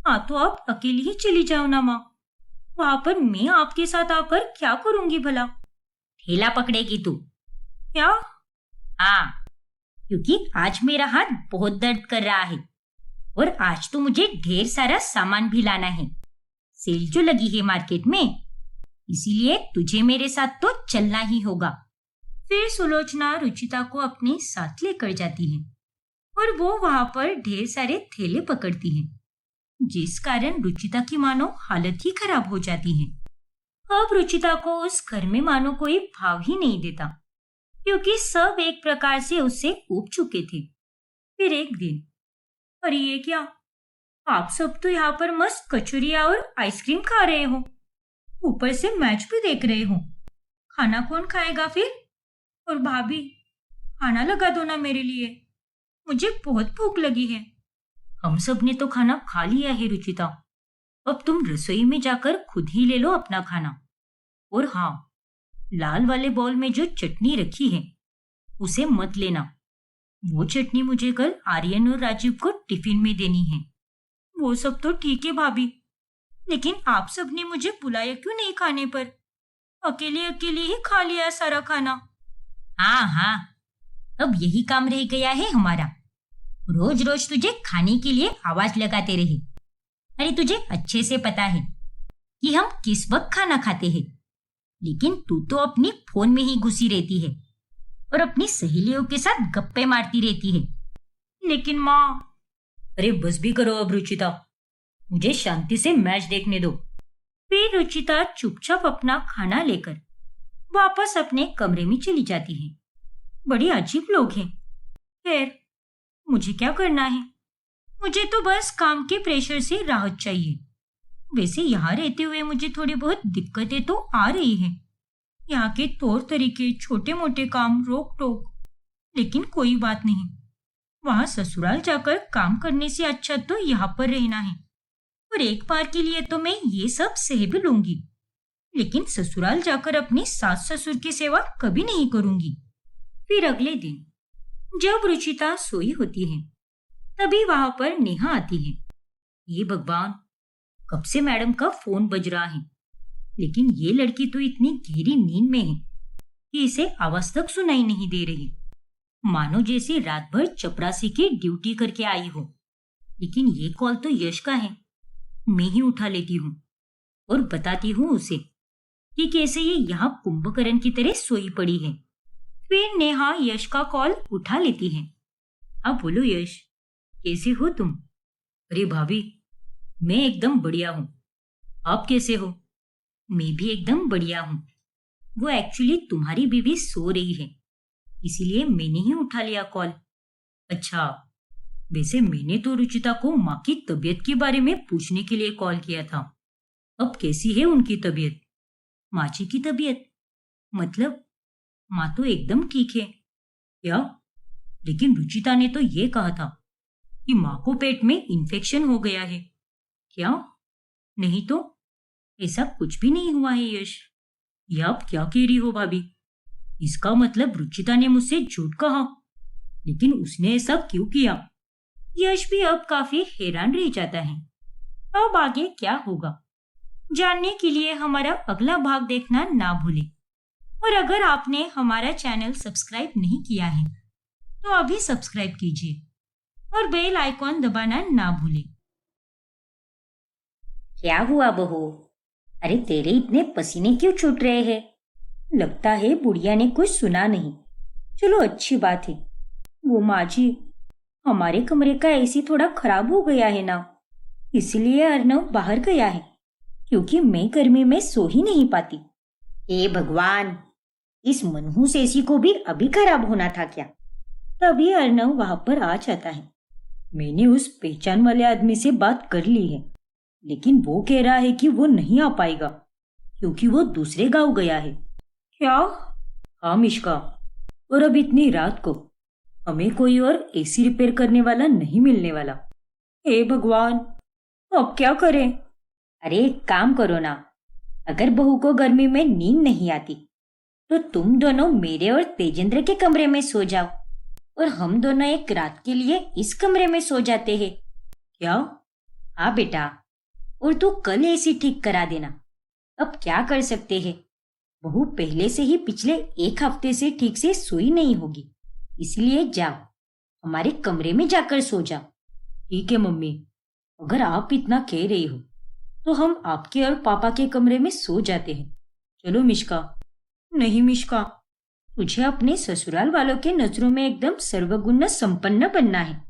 हाँ तो आप अकेली ही चली जाओ ना माँ, वहां पर मैं आपके साथ आकर क्या करूंगी भला? ठेला पकड़ेगी तू? क्या? हाँ, क्योंकि आज मेरा हाथ बहुत दर्द कर रहा है और आज तो मुझे ढेर सारा सामान भी लाना है। सेल जो लगी है मार्केट में, इसीलिए तुझे मेरे साथ तो चलना ही होगा। फिर सुलोचना रुचिता को अपने साथ लेकर जाती है और वो वहां पर ढेर सारे थैले पकड़ती है, जिस कारण रुचिता की मानो हालत ही खराब हो जाती है। अब रुचिता को उस घर में मानो कोई भाव ही नहीं देता, क्योंकि सब एक प्रकार से उससे ऊब चुके थे। फिर एक दिन, अरे ये क्या, आप सब तो यहाँ पर मस्त कचौरियाँ और आइसक्रीम खा रहे हो, ऊपर से मैच भी देख रहे हो। खाना कौन खाएगा फिर? और भाभी, खाना लगा दो ना मेरे लिए, मुझे बहुत भूख लगी है। हम सब ने तो खाना खा लिया है रुचिता, अब तुम रसोई में जाकर खुद ही ले लो अपना खाना। और हाँ, लाल वाले बाउल में जो चटनी रखी है उसे मत लेना। वो चटनी मुझे कल आर्यन और राजीव को टिफिन में देनी है। वो सब तो ठीक है भाभी, लेकिन आप सब ने मुझे बुलाया क्यों नहीं खाने पर? अकेले अकेले ही खा लिया सारा खाना। हाँ हाँ, अब यही काम रह गया है हमारा, रोज रोज तुझे खाने के लिए आवाज लगाते रहे। अरे तुझे अच्छे से पता है कि हम किस वक्त खाना खाते हैं, लेकिन तू तो अपनी फोन में ही घुसी रहती है और अपनी सहेलियों के साथ गप्पे मारती रहती है। लेकिन माँ, अरे बस भी करो अब रुचिता, मुझे शांति से मैच देखने दो। फिर रुचिता चुपचाप अपना खाना लेकर वापस अपने कमरे में चली जाती है। बड़े अजीब लोग हैं। खैर, मुझे क्या करना है? मुझे तो बस काम के प्रेशर से राहत चाहिए। वैसे यहाँ रहते हुए मुझे थोड़ी बहुत दिक्कतें तो आ रही हैं। यहाँ के तौर तरीके, छोटे मोटे काम, रोक टोक, लेकिन कोई बात नहीं। वहां ससुराल जाकर काम करने से अच्छा तो यहाँ पर रहना है, और एक बार के लिए तो मैं ये सब सह भी लूंगी। लेकिन ससुराल जाकर अपनी सास ससुर की सेवा कभी नहीं करूंगी। फिर अगले दिन जब रुचिता सोई होती है, तभी वहां पर नेहा आती है। ये भगवान, कब से मैडम का फोन बज रहा है, लेकिन ये लड़की तो इतनी गहरी नींद में है कि इसे आवाज तक सुनाई नहीं दे रही, मानो जैसे रात भर चपरासी की ड्यूटी करके आई हो। लेकिन ये कॉल तो यश का है। मैं ही उठा लेती हूँ और बताती हूँ उसे कि कैसे ये यहाँ कुंभकर्ण की तरह सोई पड़ी है। फिर नेहा यश का कॉल उठा लेती है। अब बोलो यश, कैसे हो तुम? अरे भाभी, मैं एकदम बढ़िया हूँ। आप कैसे हो? मैं भी एकदम बढ़िया हूँ। वो एक्चुअली तुम्हारी बीवी सो रही है, इसीलिए मैंने ही उठा लिया कॉल। अच्छा, वैसे मैंने तो रुचिता को माँ की तबीयत के बारे में पूछने के लिए कॉल किया था। अब कैसी है उनकी तबीयत? माँ जी की तबीयत? मतलब माँ तो एकदम ठीक है। क्या? लेकिन रुचिता ने तो ये कहा था कि माँ को पेट में इन्फेक्शन हो गया है। क्या? नहीं तो ऐसा कुछ भी नहीं हुआ है यश। ये आप क्या कह रही हो भाभी? इसका मतलब रुचिता ने मुझसे झूठ कहा। लेकिन उसने ऐसा क्यों किया? यश भी अब काफी हैरान रह जाता है। अब आगे क्या होगा जानने के लिए हमारा अगला भाग देखना ना भूलें। और अगर आपने हमारा चैनल सब्सक्राइब नहीं किया है तो अभी सब्सक्राइब कीजिए और बेल आइकॉन दबाना ना भूलें। क्या हुआ बहू? अरे तेरे इतने पसीने क्यों छूट रहे हैं? लगता है बुढ़िया ने कुछ सुना नहीं। चलो अच्छी बात है। वो माँ जी, हमारे कमरे का एसी थोड़ा खराब हो गया है ना, इसलिए अर्नव बाहर गया है, क्योंकि मैं गर्मी में सो ही नहीं पाती। हे भगवान, इस मनहूस एसी को भी अभी खराब होना था क्या? तभी अर्नव वहां पर आ जाता है। मैंने उस पहचान वाले आदमी से बात कर ली है, लेकिन वो कह रहा है कि वो नहीं आ पाएगा क्योंकि वो दूसरे गांव गया है। क्या? हाँ मिश्का, और अब इतनी रात को हमें कोई और एसी रिपेयर करने वाला नहीं मिलने वाला। हे भगवान, अब क्या करें? अरे एक काम करो ना, अगर बहू को गर्मी में नींद नहीं आती तो तुम दोनों मेरे और तेजेंद्र के कमरे में सो जाओ और हम दोनों एक रात के लिए इस कमरे में सो जाते हैं। क्या? हाँ बेटा, और तू कल एसी ठीक करा देना। अब क्या कर सकते हैं, बहू पहले से ही पिछले एक हफ्ते से ठीक से सोई नहीं होगी, इसलिए जाओ हमारे कमरे में जाकर सो जाओ। ठीक है मम्मी, अगर आप इतना कह रही हो तो हम आपके और पापा के कमरे में सो जाते हैं। चलो मिश्का। नहीं मिश्का, तुझे अपने ससुराल वालों के नजरों में एकदम सर्वगुण संपन्न बनना है,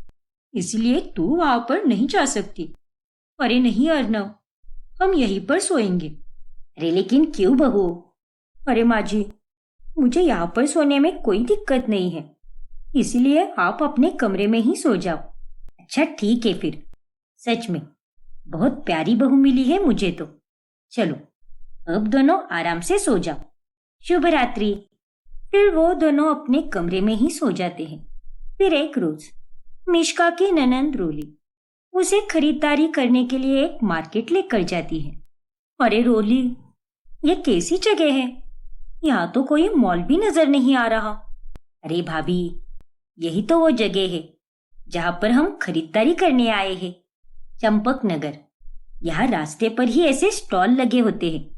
इसलिए तू वहां पर नहीं जा सकती। अरे नहीं अर्नव, हम यहीं पर सोएंगे। अरे लेकिन क्यों बहू? अरे माँ जी, मुझे यहाँ पर सोने में कोई दिक्कत नहीं है, इसलिए आप अपने कमरे में ही सो जाओ। अच्छा ठीक है फिर। सच में बहुत प्यारी बहू मिली है मुझे तो। चलो अब दोनों आराम से सो जाओ। शुभ रात्रि। फिर वो दोनों अपने कमरे में ही सो जाते हैं। फिर एक रोज मिश्का की ननंद रोली उसे खरीदारी करने के लिए एक मार्केट लेकर जाती है। अरे रोली, ये कैसी जगह है? यहाँ तो कोई मॉल भी नजर नहीं आ रहा। अरे भाभी, यही तो वो जगह है जहाँ पर हम खरीदारी करने आए हैं, चंपक नगर। यहाँ रास्ते पर ही ऐसे स्टॉल लगे होते हैं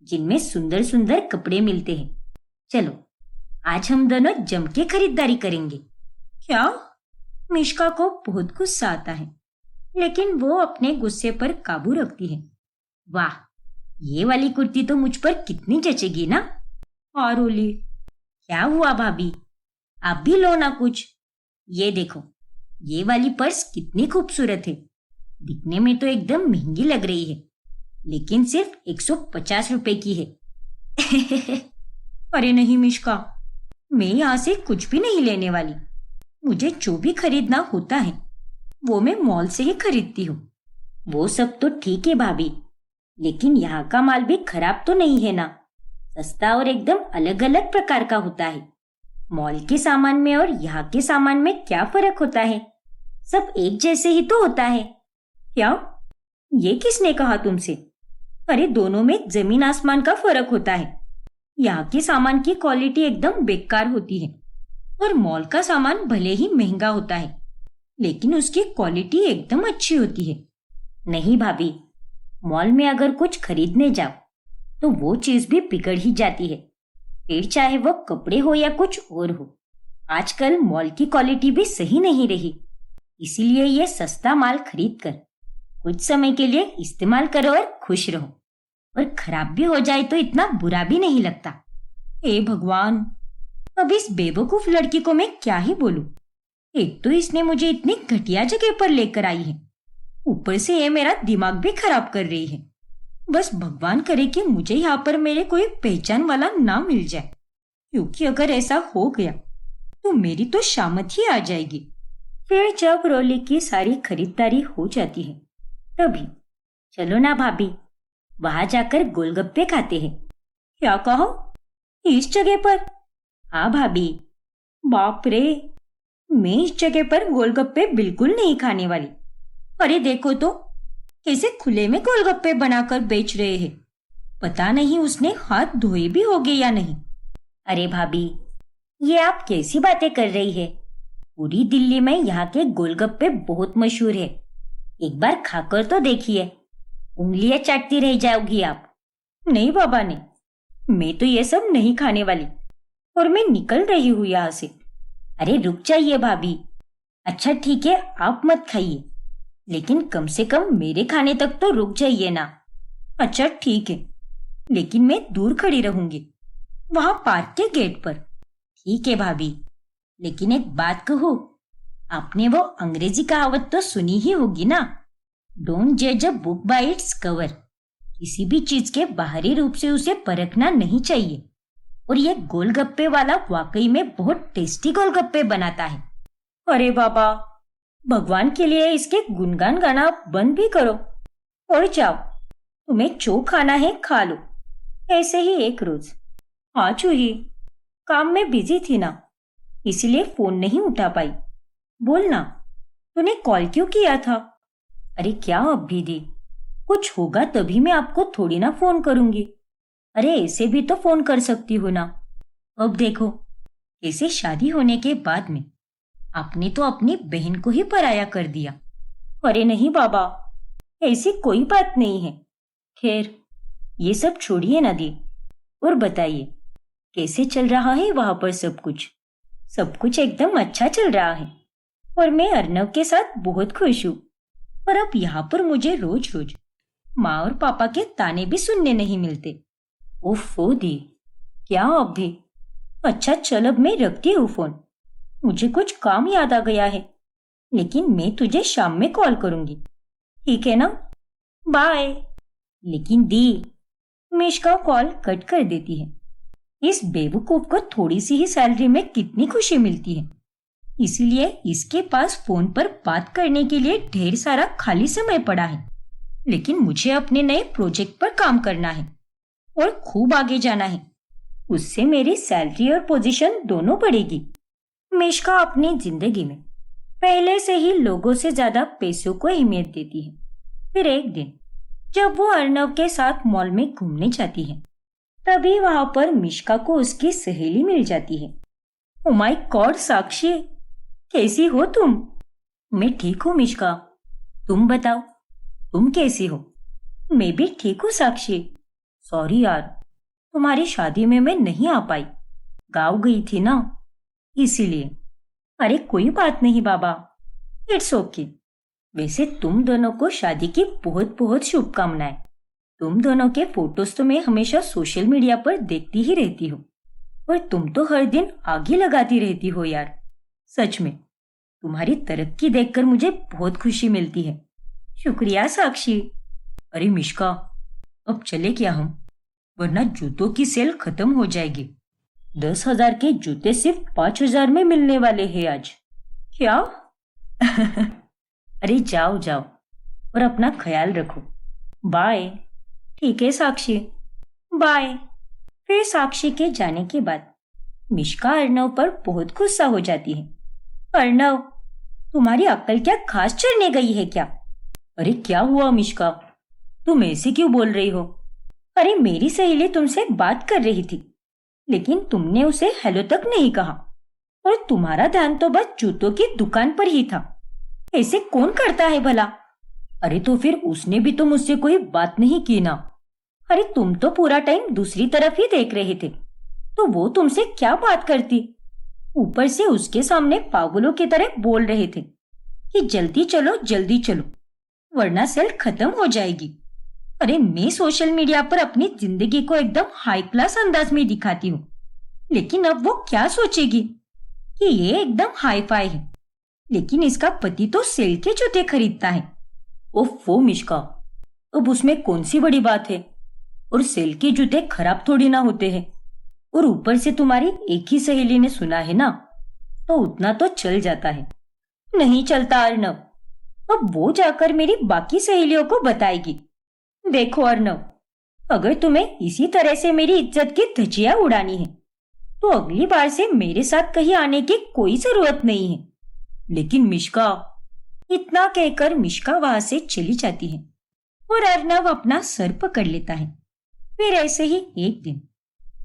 जिनमें सुंदर सुंदर कपड़े मिलते हैं। चलो आज हम दोनों जम के खरीदारी करेंगे। क्या? मिश्का को बहुत गुस्सा आता है, लेकिन वो अपने गुस्से पर काबू रखती है। वाह, ये वाली कुर्ती तो मुझ पर कितनी जचेगी ना। और रोली, क्या हुआ भाभी, आप भी लो ना कुछ। ये देखो, ये वाली पर्स कितनी खूबसूरत है। दिखने में तो एकदम महंगी लग रही है, लेकिन सिर्फ 150 रुपए की है। अरे नहीं मिश्का, मैं यहाँ से कुछ भी नहीं लेने वाली। मुझे जो भी खरीदना होता है वो मैं मॉल से ही खरीदती हूँ। वो सब तो ठीक है भाभी, लेकिन यहाँ का माल भी खराब तो नहीं है ना। सस्ता और एकदम अलग अलग प्रकार का होता है। मॉल के सामान में और यहाँ के सामान में क्या फर्क होता है? सब एक जैसे ही तो होता है। क्या? ये किसने कहा तुमसे? अरे दोनों में जमीन आसमान का फर्क होता है। यहाँ के सामान की क्वालिटी एकदम बेकार होती है और मॉल का सामान भले ही महंगा होता है लेकिन उसकी क्वालिटी एकदम अच्छी होती है। नहीं भाभी, मॉल में अगर कुछ खरीदने जाओ तो वो चीज भी बिगड़ ही जाती है, फिर चाहे वो कपड़े हो या कुछ और हो। आजकल मॉल की क्वालिटी भी सही नहीं रही, इसीलिए ये सस्ता माल खरीद कर कुछ समय के लिए इस्तेमाल करो और खुश रहो, और खराब भी हो जाए तो इतना बुरा भी नहीं लगता। हे भगवान, अब इस बेवकूफ लड़की को मैं क्या ही बोलूं। एक तो इसने मुझे इतनी घटिया जगह पर लेकर आई है, ऊपर से ये मेरा दिमाग भी खराब कर रही है। बस भगवान करे कि मुझे यहाँ पर मेरे कोई पहचान वाला ना मिल जाए, क्योंकि अगर ऐसा हो गया तो मेरी तो शामत ही आ जाएगी। फिर जब रोली की सारी खरीदारी हो जाती है तभी चलो ना भाभी, वहां जाकर गोलगप्पे खाते हैं। क्या कहो, इस जगह पर? हाँ भाभी। बाप रे, मैं इस जगह पर गोलगप्पे बिल्कुल नहीं खाने वाली। अरे देखो तो कैसे खुले में गोलगप्पे बनाकर बेच रहे हैं। पता नहीं उसने हाथ धोए भी होंगे या नहीं। अरे भाभी, ये आप कैसी बातें कर रही है? पूरी दिल्ली में यहाँ के गोलगप्पे बहुत मशहूर है, एक बार खाकर तो देखिए, उंगलियां चाटती रह जाओगी आप। नहीं बाबा ने, मैं तो ये सब नहीं खाने वाली और मैं निकल रही हूँ यहाँ से। अरे रुक जाइए भाभी। अच्छा ठीक है, आप मत खाइए, लेकिन कम से कम मेरे खाने तक तो रुक जाइए ना। अच्छा ठीक है, लेकिन मैं दूर खड़ी रहूंगी, वहां पार्क के गेट पर। ठीक है भाभी, लेकिन एक बात कहूँ, आपने वो अंग्रेजी कहावत तो सुनी ही होगी ना, डोंट जज a book by its cover. किसी भी चीज के बाहरी रूप से उसे परखना नहीं चाहिए। और ये गोलगप्पे वाला वाकई में बहुत टेस्टी गोलगप्पे बनाता है। अरे बाबा, भगवान के लिए इसके गुणगान गाना बंद भी करो और जाओ, तुम्हें जो खाना है खा लो। ऐसे ही एक रोज। हाँ चूही, काम में बिजी थी ना, इसलिए फोन नहीं उठा पाई। बोलना, तूने कॉल क्यों किया था? अरे क्या अभी दी, कुछ होगा तभी मैं आपको थोड़ी ना फोन करूंगी। अरे ऐसे भी तो फोन कर सकती हो ना। अब देखो, ऐसे शादी होने के बाद में आपने तो अपनी बहन को ही पराया कर दिया। अरे नहीं बाबा, ऐसी कोई बात नहीं है। खैर, ये सब छोड़िए ना दी, और बताइए कैसे चल रहा है वहां पर सब कुछ? सब कुछ एकदम अच्छा चल रहा है और मैं अर्नव के साथ बहुत खुश हूँ। पर अब यहाँ पर मुझे रोज रोज माँ और पापा के ताने भी सुनने नहीं मिलते। ओफो दी, क्या अब भी? अच्छा चल, अब मैं रखती हूँ फोन, मुझे कुछ काम याद आ गया है, लेकिन मैं तुझे शाम में कॉल करूंगी, ठीक है ना? बाय। लेकिन दी, मिश्का कॉल कट कर देती है। इस बेवकूफ को थोड़ी सी ही सैलरी में कितनी खुशी मिलती है, इसीलिए इसके पास फोन पर बात करने के लिए ढेर सारा खाली समय पड़ा है। लेकिन मुझे अपने नए प्रोजेक्ट पर काम करना है और खूब आगे जाना है, उससे मेरी सैलरी और पोजीशन दोनों बढ़ेगी। मिश्का अपनी जिंदगी में पहले से ही लोगों से ज्यादा पैसों को अहमियत देती है। फिर एक दिन जब वो अर्नव के साथ मॉल में घूमने जाती है, तभी वहां पर मिश्का को उसकी सहेली मिल जाती है। ओ माय गॉड साक्षी, कैसी हो तुम? मैं ठीक हूँ मिश्का, तुम बताओ, तुम कैसी हो? मैं भी ठीक हूँ साक्षी। सॉरी यार, तुम्हारी शादी में मैं नहीं आ पाई, गाँव गई थी ना, इसीलिए। अरे कोई बात नहीं बाबा, इट्स ओके। वैसे तुम दोनों को शादी की बहुत बहुत शुभकामनाएं। तुम दोनों के फोटोज तो मैं हमेशा सोशल मीडिया पर देखती ही रहती हूँ, और तुम तो हर दिन आगे लगाती रहती हो यार। सच में तुम्हारी तरक्की देखकर मुझे बहुत खुशी मिलती है। शुक्रिया साक्षी। अरे मिश्का, अब चले क्या हम, वरना जूतों की सेल खत्म हो जाएगी। 10,000 के जूते सिर्फ 5,000 में मिलने वाले हैं आज। क्या? अरे जाओ जाओ और अपना ख्याल रखो। बाय। ठीक है साक्षी, बाय। फिर साक्षी के जाने के बाद मिश्का अर्नव पर बहुत गुस्सा हो जाती है। अर्नव, तुम्हारी अक्ल क्या घास चढ़ने गई है क्या? अरे क्या हुआ मिश्का, तुम ऐसे क्यों बोल रही हो? अरे मेरी सहेली तुमसे बात कर रही थी, लेकिन तुमने उसे हेलो तक नहीं कहा और तुम्हारा ध्यान तो बस जूतों की दुकान पर ही था। ऐसे कौन करता है भला? अरे तो फिर उसने भी तो मुझसे कोई बात नहीं की ना। अरे तुम तो पूरा टाइम दूसरी तरफ ही देख रहे थे, तो वो तुमसे क्या बात करती? ऊपर से उसके सामने पागलों की तरह बोल रहे थे कि जल्दी चलो वरना सेल खत्म हो जाएगी। अरे मैं सोशल मीडिया पर अपनी जिंदगी को एकदम हाई क्लास अंदाज में दिखाती हूँ, लेकिन अब वो क्या सोचेगी कि ये एकदम हाई फाई है, लेकिन इसका पति तो सेल के जूते खरीदता है। ओफो मिश्का, अब उसमें कौन सी बड़ी बात है? और सेल के जूते खराब थोड़ी ना होते हैं। और ऊपर से तुम्हारी एक ही सहेली ने सुना है ना, तो उतना तो चल जाता है। नहीं चलता अर्नव, अब वो जाकर मेरी बाकी सहेलियों को बताएगी। देखो अर्नव, अगर तुम्हें इसी तरह से मेरी इज्जत की धज्जियां उड़ानी है, तो अगली बार से मेरे साथ कहीं आने की कोई जरूरत नहीं है। लेकिन मिश्का, इतना कहकर मिश्का वहां से चली जाती है और अर्नव अपना सर पकड़ लेता है। फिर ऐसे ही एक दिन,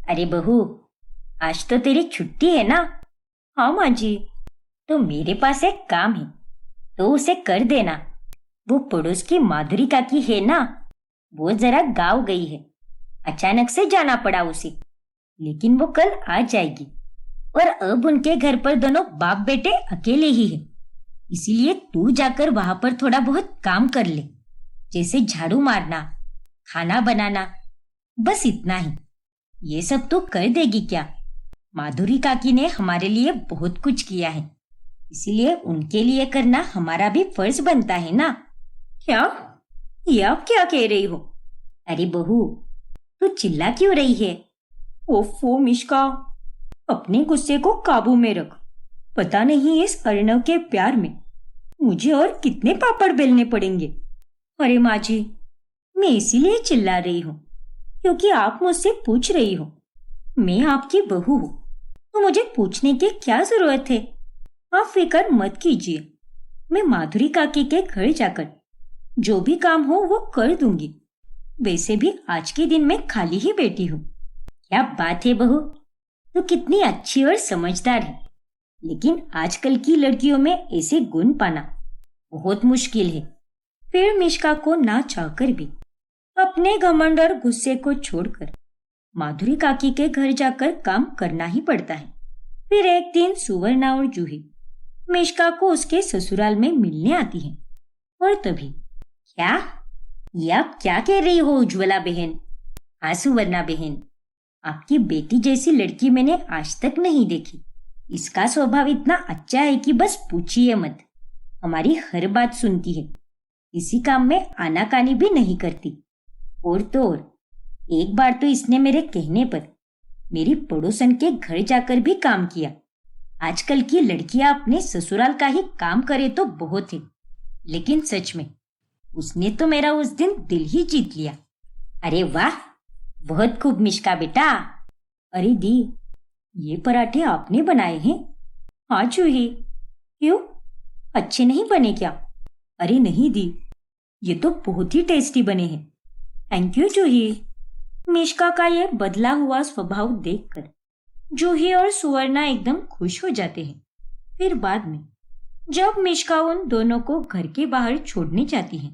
अरे बहू, आज तो तेरी छुट्टी है ना? हाँ माँ जी। तो मेरे पास एक काम है, तो उसे कर देना। वो पड़ोस की माधुरी काकी है ना, वो जरा गाँव गई है, अचानक से जाना पड़ा उसे, लेकिन वो कल आ जाएगी। और अब उनके घर पर दोनों बाप बेटे अकेले ही हैं, इसीलिए तू जाकर वहां पर थोड़ा बहुत काम कर ले, जैसे झाड़ू मारना, खाना बनाना, बस इतना ही। ये सब तो कर देगी क्या? माधुरी काकी ने हमारे लिए बहुत कुछ किया है, इसीलिए उनके लिए करना हमारा भी फर्ज बनता है ना। क्या? ये आप क्या कह रही हो? अरे बहू, तू चिल्ला क्यों रही है? ओफो मिश्का, अपने गुस्से को काबू में रख। पता नहीं इस अर्णव के प्यार में मुझे और कितने पापड़ बेलने पड़ेंगे। अरे माँ जी, मैं इसीलिए चिल्ला रही हूँ क्योंकि आप मुझसे पूछ रही हो। मैं आपकी बहू हूँ, तो मुझे पूछने की क्या जरूरत है? आप फिक्र मत कीजिए, मैं माधुरी काकी के घर जाकर जो भी काम हो वो कर दूंगी। वैसे भी आज के दिन मैं खाली ही बैठी हूँ। क्या बात है बहू, तू कितनी अच्छी और समझदार है। लेकिन आजकल की लड़कियों में ऐसे गुण पाना बहुत मुश्किल है। फिर मिश्का को ना चाहकर भी अपने घमंड और गुस्से को छोड़कर माधुरी काकी के घर जाकर काम करना ही पड़ता है। फिर एक दिन सुवर्णा और जूही मिश्का को उसके ससुराल में मिलने आती हैं। और तभी, क्या ये आप क्या कह रही हो उज्ज्वला बहन? हाँ सुवर्णा बहन, आपकी बेटी जैसी लड़की मैंने आज तक नहीं देखी। इसका स्वभाव इतना अच्छा है कि बस पूछिए मत। हमारी हर बात सुनती है, इसी काम में आनाकानी भी नहीं करती। और तो और, एक बार तो इसने मेरे कहने पर मेरी पड़ोसन के घर जाकर भी काम किया। आजकल की लड़कियां अपने ससुराल का ही काम करे तो बहुत है, लेकिन सच में उसने तो मेरा उस दिन दिल ही जीत लिया। अरे वाह, बहुत खूब मिश्का बेटा। अरे दी, ये पराठे आपने बनाए हैं? हाँ जूही। क्यों, अच्छे नहीं बने क्या? अरे नहीं दी, ये तो बहुत ही टेस्टी बने हैं। थैंक यू जूही। मिश्का का ये बदला हुआ स्वभाव देखकर जूही और सुवर्णा एकदम खुश हो जाते हैं। फिर बाद में जब मिश्का उन दोनों को घर के बाहर छोड़ने जाती है,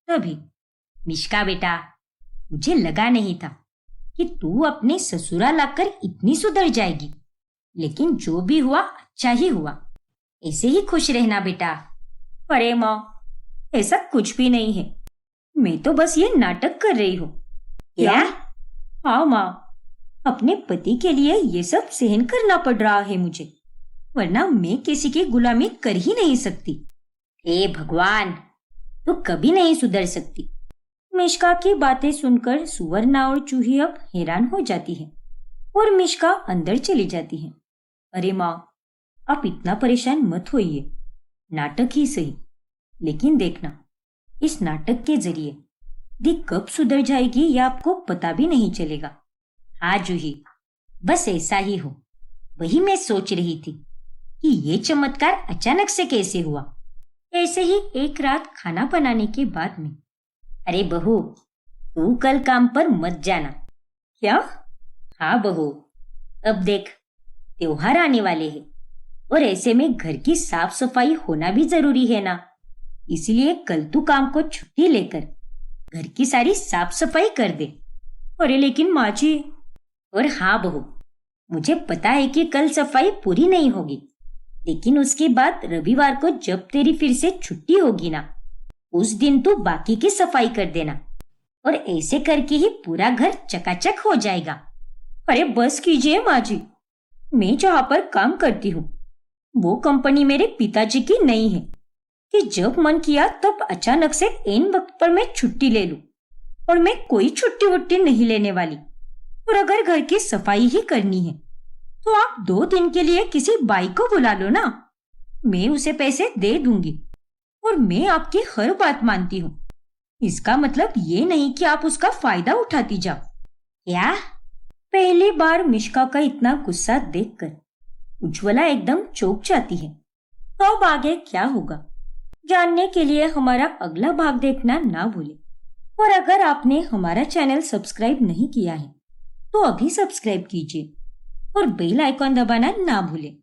तभी, मिश्का बेटा, मुझे लगा नहीं था कि तू अपने ससुराल आकर इतनी सुधर जाएगी, लेकिन जो भी हुआ अच्छा ही हुआ। ऐसे ही खुश रहना बेटा। अरे माँ, ऐसा कुछ भी नहीं है, मैं तो बस ये नाटक कर रही हूँ। क्या? हाँ माँ, अपने पति के लिए ये सब सहन करना पड़ रहा है मुझे, वरना मैं किसी की गुलामी कर ही नहीं सकती। हे भगवान, तो कभी नहीं सुधर सकती। मिश्का की बातें सुनकर सुवर्णा और जूही अब हैरान हो जाती है और मिश्का अंदर चली जाती है। अरे माँ, आप इतना परेशान मत होइए, नाटक ही सही, लेकिन देखना, इस नाटक के जरिए दी कब सुधर जाएगी यह आपको पता भी नहीं चलेगा। हाँ जूही, बस ऐसा ही हो। वही मैं सोच रही थी कि ये चमत्कार अचानक से कैसे हुआ। ऐसे ही एक रात खाना बनाने के बाद में अरे बहू, तू कल काम पर मत जाना। क्या? हाँ बहू, अब देख, त्योहार आने वाले हैं और ऐसे में घर की साफ सफाई होना भी जरूरी है ना। इसलिए कल तू काम को छुट्टी लेकर घर की सारी साफ सफाई कर दे। अरे लेकिन माँ जी। और हाँ बहू, मुझे पता है कि कल सफाई पूरी नहीं होगी, लेकिन उसके बाद रविवार को जब तेरी फिर से छुट्टी होगी ना, उस दिन तू बाकी की सफाई कर देना और ऐसे करके ही पूरा घर चकाचक हो जाएगा। अरे बस कीजिए माँ जी, मैं जहाँ पर काम करती हूँ वो कंपनी मेरे पिताजी की नहीं है कि जब मन किया तब अचानक से ऐन वक्त पर मैं छुट्टी ले लूं। और मैं कोई छुट्टी वुट्टी नहीं लेने वाली। और अगर घर की सफाई ही करनी है तो आप 2 दिन के लिए किसी बाई को बुला लो ना, मैं उसे पैसे दे दूंगी और मैं आपकी हर बात मानती हूँ। इसका मतलब ये नहीं कि आप उसका फायदा उठाती जाओ। क्या? पहली बार मिश्का का इतना गुस्सा देखकर उज्ज्वला एकदम चौंक जाती है। तो अब आगे क्या होगा जानने के लिए हमारा अगला भाग देखना ना भूलें। और अगर आपने हमारा चैनल सब्सक्राइब नहीं किया है तो अभी सब्सक्राइब कीजिए और बेल आइकॉन दबाना ना भूलें।